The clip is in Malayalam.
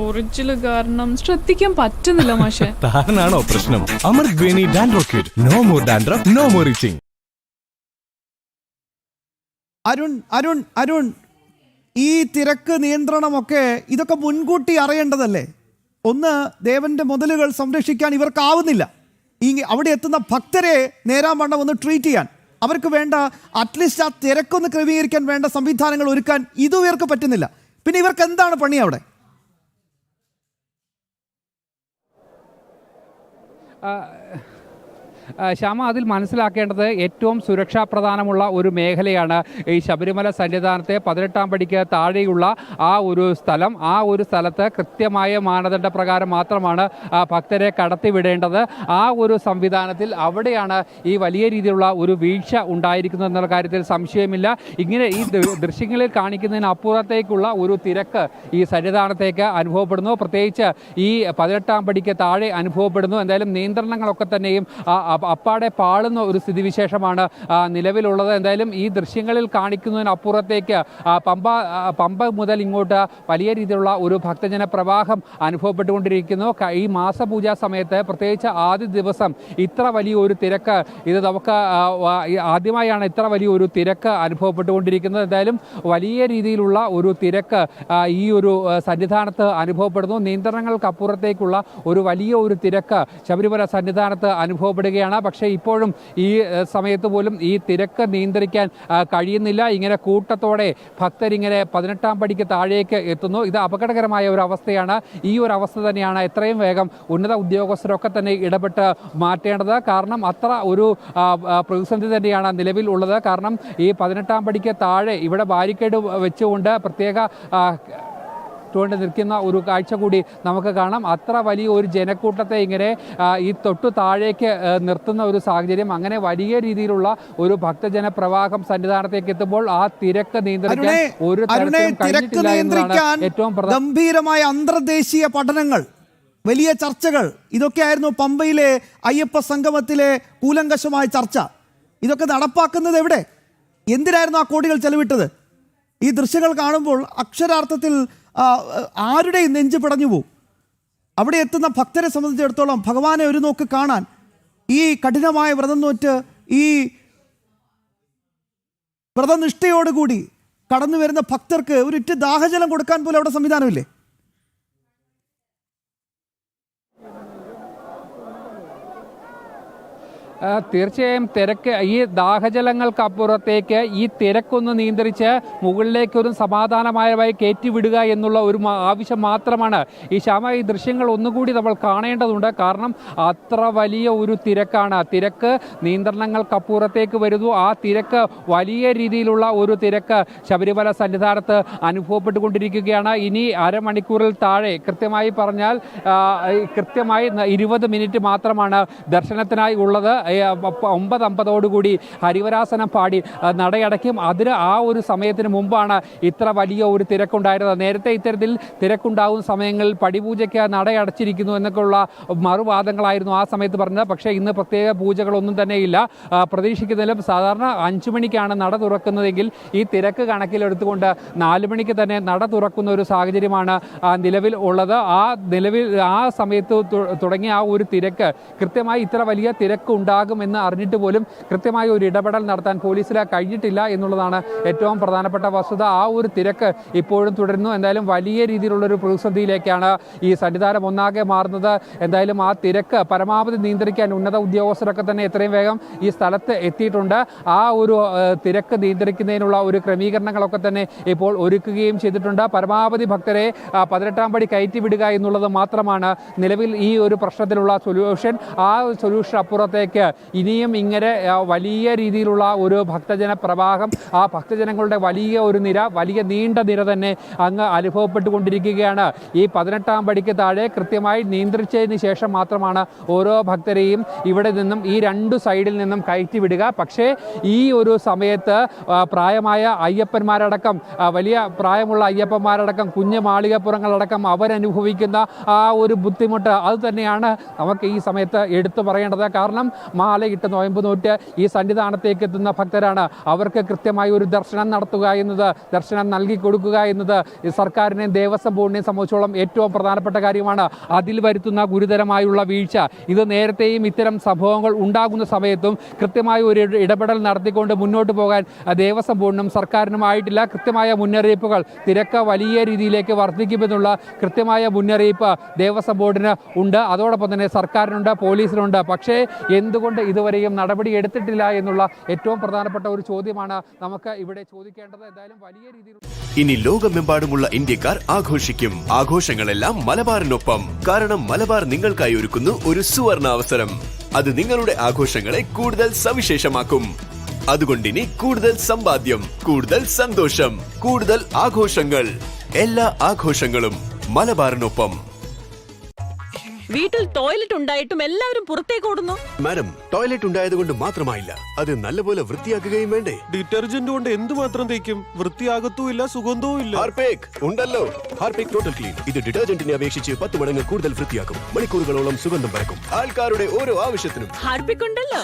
ഒറിജിനൽ കാരണം ശ്രദ്ധിക്കാൻ പറ്റുന്നില്ല മാഷെ. താരനാണോ പ്രശ്നം? Amrit Veni dandruff kit. No more dandruff, no more itching. Arun ഈ തിരക്ക് നിയന്ത്രണമൊക്കെ ഇതൊക്കെ മുൻകൂട്ടി അറിയേണ്ടതല്ലേ? ഒന്ന്, ദേവന്റെ മുതലുകൾ സംരക്ഷിക്കാൻ ഇവർക്കാവുന്നില്ല. അവിടെ എത്തുന്ന ഭക്തരെ നേരാവണ്ണം ഒന്ന് ട്രീറ്റ് ചെയ്യാൻ, അവർക്ക് വേണ്ട അറ്റ്ലീസ്റ്റ് ആ തിരക്കൊന്ന് ക്രമീകരിക്കാൻ വേണ്ട സംവിധാനങ്ങൾ ഒരുക്കാൻ ഇതും ഇവർക്ക് പറ്റുന്നില്ല. പിന്നെ ഇവർക്ക് എന്താണ് പണി അവിടെ? ശ്യാമ, അതിൽ മനസ്സിലാക്കേണ്ടത് ഏറ്റവും സുരക്ഷാ പ്രധാനമുള്ള ഒരു മേഖലയാണ് ഈ ശബരിമല സന്നിധാനത്തെ 18-ാം പടിക്ക് താഴെയുള്ള ആ ഒരു സ്ഥലം. ആ ഒരു സ്ഥലത്ത് കൃത്യമായ മാനദണ്ഡ പ്രകാരം മാത്രമാണ് ഭക്തരെ കടത്തിവിടേണ്ടത്. ആ ഒരു സംവിധാനത്തിൽ അവിടെയാണ് ഈ വലിയ രീതിയിലുള്ള ഒരു വീഴ്ച ഉണ്ടായിരിക്കുന്നത് എന്നുള്ള കാര്യത്തിൽ സംശയമില്ല. ഇങ്ങനെ ഈ ദൃശ്യങ്ങളിൽ കാണിക്കുന്നതിന് അപ്പുറത്തേക്കുള്ള ഒരു തിരക്ക് ഈ സന്നിധാനത്തേക്ക് അനുഭവപ്പെടുന്നു. പ്രത്യേകിച്ച് ഈ 18-ാം പടിക്ക് താഴെ അനുഭവപ്പെടുന്നു. എന്തായാലും നിയന്ത്രണങ്ങളൊക്കെ തന്നെയും അപ്പാടെ പാളുന്ന ഒരു സ്ഥിതിവിശേഷമാണ് നിലവിലുള്ളത്. എന്തായാലും ഈ ദൃശ്യങ്ങളിൽ കാണിക്കുന്നതിനപ്പുറത്തേക്ക് പമ്പ മുതൽ ഇങ്ങോട്ട് വലിയ രീതിയിലുള്ള ഒരു ഭക്തജന പ്രവാഹം അനുഭവപ്പെട്ടുകൊണ്ടിരിക്കുന്നു. ഈ മാസപൂജാ സമയത്ത് പ്രത്യേകിച്ച് ആദ്യ ദിവസം ഇത്ര വലിയൊരു തിരക്ക് ഇത് നമുക്ക് ആദ്യമായാണ് ഇത്ര വലിയൊരു തിരക്ക് അനുഭവപ്പെട്ടുകൊണ്ടിരിക്കുന്നത്. എന്തായാലും വലിയ രീതിയിലുള്ള ഒരു തിരക്ക് ഈ ഒരു സന്നിധാനത്ത് അനുഭവപ്പെടുന്നു. നിയന്ത്രണങ്ങൾക്കപ്പുറത്തേക്കുള്ള ഒരു വലിയ ഒരു തിരക്ക് ശബരിമല സന്നിധാനത്ത് അനുഭവപ്പെടുകയാണ്. പക്ഷേ ഇപ്പോഴും ഈ സമയത്ത് പോലും ഈ തിരക്ക് നിയന്ത്രിക്കാൻ കഴിയുന്നില്ല. ഇങ്ങനെ കൂട്ടത്തോടെ ഭക്തരിങ്ങനെ 18-ാം പടിക്ക് താഴേക്ക് എത്തുന്നു. ഇത് അപകടകരമായ ഒരു അവസ്ഥയാണ്. ഈ ഒരു അവസ്ഥ തന്നെയാണ് എത്രയും വേഗം ഉന്നത ഉദ്യോഗസ്ഥരൊക്കെ തന്നെ ഇടപെട്ട് മാറ്റേണ്ടത്. കാരണം അത്ര ഒരു പ്രതിസന്ധി തന്നെയാണ് നിലവിൽ ഉള്ളത്. കാരണം ഈ 18-ാം പടിക്ക് താഴെ ഇവിടെ ബാരിക്കേഡ് വെച്ചുകൊണ്ട് പ്രത്യേക നിൽക്കുന്ന ഒരു കാഴ്ച കൂടി നമുക്ക് കാണാം. അത്ര വലിയ ഒരു ജനക്കൂട്ടത്തെ ഇങ്ങനെ ഈ തൊട്ടു താഴേക്ക് നിർത്തുന്ന ഒരു സാഹചര്യം, അങ്ങനെ വലിയ രീതിയിലുള്ള ഒരു ഭക്തജന പ്രവാഹം സന്നിധാനത്തേക്ക് എത്തുമ്പോൾ ആ തിരക്ക് നിയന്ത്രിക്കാൻ ഒരു ഏറ്റവും ഗംഭീരമായ അന്തർദേശീയ പഠനങ്ങൾ, വലിയ ചർച്ചകൾ, ഇതൊക്കെയായിരുന്നു പമ്പയിലെ അയ്യപ്പ സംഗമത്തിലെ കൂലങ്കഷമായ ചർച്ച. ഇതൊക്കെ നടപ്പാക്കുന്നത് എവിടെ? എന്തിനായിരുന്നു ആ കോടികൾ ചെലവിട്ടത്? ഈ ദൃശ്യങ്ങൾ കാണുമ്പോൾ അക്ഷരാർത്ഥത്തിൽ ആരുടെയും നെഞ്ച് പിടഞ്ഞു പോകും. അവിടെ എത്തുന്ന ഭക്തരെ സംബന്ധിച്ചിടത്തോളം ഭഗവാനെ ഒരു നോക്ക് കാണാൻ, ഈ കഠിനമായ വ്രതം നോറ്റ് ഈ വ്രതനിഷ്ഠയോടുകൂടി കടന്നു വരുന്ന ഭക്തർക്ക് ഒരു ഇറ്റ് ദാഹജലം കൊടുക്കാൻ പോലും അവിടെ സംവിധാനമില്ലേ? തീർച്ചയായും തിരക്ക്, ഈ ദാഹജലങ്ങൾക്കപ്പുറത്തേക്ക് ഈ തിരക്കൊന്ന് നിയന്ത്രിച്ച് മുകളിലേക്കൊരു സമാധാനമായതായി കയറ്റിവിടുക എന്നുള്ള ഒരു ആവശ്യം മാത്രമാണ് ഈ ഈ ദൃശ്യങ്ങൾ ഒന്നുകൂടി നമ്മൾ കാണേണ്ടതുണ്ട്. കാരണം അത്ര വലിയ ഒരു തിരക്കാണ്. തിരക്ക് നിയന്ത്രണങ്ങൾക്കപ്പുറത്തേക്ക് വരുന്നു. ആ തിരക്ക് വലിയ രീതിയിലുള്ള ഒരു തിരക്ക് ശബരിമല സന്നിധാനത്ത് അനുഭവപ്പെട്ടുകൊണ്ടിരിക്കുകയാണ്. ഇനി അരമണിക്കൂറിൽ താഴെ, കൃത്യമായി പറഞ്ഞാൽ കൃത്യമായി 20 മിനിറ്റ് മാത്രമാണ് ദർശനത്തിനായി ഉള്ളത്. 9:50 ഹരിവരാസനം പാടി നടയടയ്ക്കും. അതിന് ആ ഒരു സമയത്തിന് മുമ്പാണ് ഇത്ര വലിയ ഒരു തിരക്കുണ്ടായിരുന്നത്. നേരത്തെ ഇത്തരത്തിൽ തിരക്കുണ്ടാകുന്ന സമയങ്ങളിൽ പടിപൂജയ്ക്ക് നടയടച്ചിരിക്കുന്നു എന്നൊക്കെയുള്ള മറുവാദങ്ങളായിരുന്നു ആ സമയത്ത് പറഞ്ഞത്. പക്ഷേ ഇന്ന് പ്രത്യേക പൂജകളൊന്നും തന്നെയില്ല. പ്രതീക്ഷിക്കുന്നതിലും സാധാരണ 5 മണിക്കാണ് നട തുറക്കുന്നതെങ്കിൽ ഈ തിരക്ക് കണക്കിലെടുത്തുകൊണ്ട് 4 മണിക്ക് തന്നെ നട തുറക്കുന്ന ഒരു സാഹചര്യമാണ് നിലവിൽ ഉള്ളത്. ആ സമയത്ത് തുടങ്ങിയ ആ ഒരു തിരക്ക്, കൃത്യമായി ഇത്ര വലിയ തിരക്ക് ഉണ്ടാകുമെന്ന് അറിഞ്ഞിട്ട് പോലും കൃത്യമായ ഒരു ഇടപെടൽ നടത്താൻ പോലീസിന് കഴിഞ്ഞിട്ടില്ല എന്നുള്ളതാണ് ഏറ്റവും പ്രധാനപ്പെട്ട വസ്തുത. ആ ഒരു തിരക്ക് ഇപ്പോഴും തുടരുന്നു. എന്തായാലും വലിയ രീതിയിലുള്ളൊരു പ്രതിസന്ധിയിലേക്കാണ് ഈ സന്നിധാനം ഒന്നാകെ മാറുന്നത്. എന്തായാലും ആ തിരക്ക് പരമാവധി നിയന്ത്രിക്കാൻ ഉന്നത ഉദ്യോഗസ്ഥരൊക്കെ തന്നെ എത്രയും വേഗം ഈ സ്ഥലത്ത് എത്തിയിട്ടുണ്ട്. ആ ഒരു തിരക്ക് നിയന്ത്രിക്കുന്നതിനുള്ള ഒരു ക്രമീകരണങ്ങളൊക്കെ തന്നെ ഇപ്പോൾ ഒരുക്കുകയും ചെയ്തിട്ടുണ്ട്. പരമാവധി ഭക്തരെ 18-ാം പടി കയറ്റിവിടുക എന്നുള്ളത് മാത്രമാണ് നിലവിൽ ഈ ഒരു പ്രശ്നത്തിലുള്ള സൊല്യൂഷൻ. ആ സൊല്യൂഷൻ അപ്പുറത്തേക്ക് ഇനിയും ഇങ്ങനെ വലിയ രീതിയിലുള്ള ഒരു ഭക്തജന പ്രവാഹം, ആ ഭക്തജനങ്ങളുടെ വലിയ ഒരു നിര, വലിയ നീണ്ട നിര തന്നെ അങ്ങ് അനുഭവപ്പെട്ടുകൊണ്ടിരിക്കുകയാണ്. ഈ 18-ാം പടിക്ക് താഴെ കൃത്യമായി നിയന്ത്രിച്ചതിന് ശേഷം മാത്രമാണ് ഓരോ ഭക്തരെയും ഇവിടെ നിന്നും ഈ 2 സൈഡിൽ നിന്നും കയറ്റിവിടുക. പക്ഷേ ഈ ഒരു സമയത്ത് പ്രായമായ അയ്യപ്പന്മാരടക്കം, വലിയ പ്രായമുള്ള അയ്യപ്പന്മാരടക്കം, കുഞ്ഞു മാളികപ്പുറങ്ങളടക്കം അവരനുഭവിക്കുന്ന ആ ഒരു ബുദ്ധിമുട്ട്, അത് തന്നെയാണ് നമുക്ക് ഈ സമയത്ത് എടുത്തു പറയേണ്ടത്. കാരണം മാലയിട്ട് നോയമ്പ് നോറ്റ് ഈ സന്നിധാനത്തേക്ക് എത്തുന്ന ഭക്തരാണ്. അവർക്ക് കൃത്യമായി ഒരു ദർശനം നടത്തുക എന്നത്, ദർശനം നൽകി കൊടുക്കുക എന്നത് സർക്കാരിനെയും ദേവസ്വം ബോർഡിനെയും സംബന്ധിച്ചോളം ഏറ്റവും പ്രധാനപ്പെട്ട കാര്യമാണ്. അതിൽ വരുത്തുന്ന ഗുരുതരമായുള്ള വീഴ്ച, ഇത് നേരത്തെയും ഇത്തരം സംഭവങ്ങൾ ഉണ്ടാകുന്ന സമയത്തും കൃത്യമായ ഒരു ഇടപെടൽ നടത്തിക്കൊണ്ട് മുന്നോട്ട് പോകാൻ ദേവസ്വം ബോർഡിനും സർക്കാരിനുമായിട്ടില്ല. കൃത്യമായ മുന്നറിയിപ്പുകൾ, തിരക്ക് വലിയ രീതിയിലേക്ക് വർദ്ധിക്കുമെന്നുള്ള കൃത്യമായ മുന്നറിയിപ്പ് ദേവസ്വം ബോർഡിന് ഉണ്ട്, അതോടൊപ്പം തന്നെ സർക്കാരിനുണ്ട്, പോലീസിനുണ്ട്. പക്ഷേ എന്തുകൊണ്ട് ഇതുവരെയും നടപടി എടുത്തിട്ടില്ല എന്നുള്ള ഏറ്റവും പ്രധാനപ്പെട്ട ഒരു ചോദ്യമാണ് നമുക്ക് ഇവിടെ ചോദിക്കേണ്ടത്. എന്തായാലും വലിയ രീതിയിൽ ഇനി ലോകമെമ്പാടുമുള്ള ഇന്ത്യക്കാർ ആഘോഷിക്കും. ആഘോഷങ്ങളെല്ലാം മലബാറിനൊപ്പം. കാരണം മലബാർ നിങ്ങൾക്കായി ഒരുക്കുന്നു ഒരു സുവർണ അവസരം. അത് നിങ്ങളുടെ ആഘോഷങ്ങളെ കൂടുതൽ സവിശേഷമാക്കും. അതുകൊണ്ടിനി കൂടുതൽ സമ്പാദ്യം, കൂടുതൽ സന്തോഷം, കൂടുതൽ ആഘോഷങ്ങൾ. എല്ലാ ആഘോഷങ്ങളും മലബാറിനൊപ്പം. വീട്ടിൽ ടോയ്ലറ്റ് ഉണ്ടായിട്ടും എല്ലാവരും പുറത്തേക്ക് ഓടുന്നു. മാഡം, ടോയ്ലറ്റ് ഉണ്ടായതുകൊണ്ട് മാത്രമായില്ല, അത് നല്ലപോലെ വൃത്തിയാക്കുകയും വേണ്ടേ? ഡിറ്റർജന്റ് കൊണ്ട് എന്തുമാത്രം തേക്കും, വൃത്തിയാകത്തുമില്ല, സുഗന്ധവും ഇല്ല. ഹാർപിക് ഉണ്ടല്ലോ. Harpic total clean. ഇത് ഡിറ്റർജന്റിനെ അപേക്ഷിച്ച് 10 മടങ്ങ് കൂടുതൽ വൃത്തിയാക്കും. മണിക്കൂറുകളോളം സുഗന്ധം പരക്കും. ആൾക്കാരുടെ ഓരോ ആവശ്യത്തിനും ഹാർപിക് ഉണ്ടല്ലോ.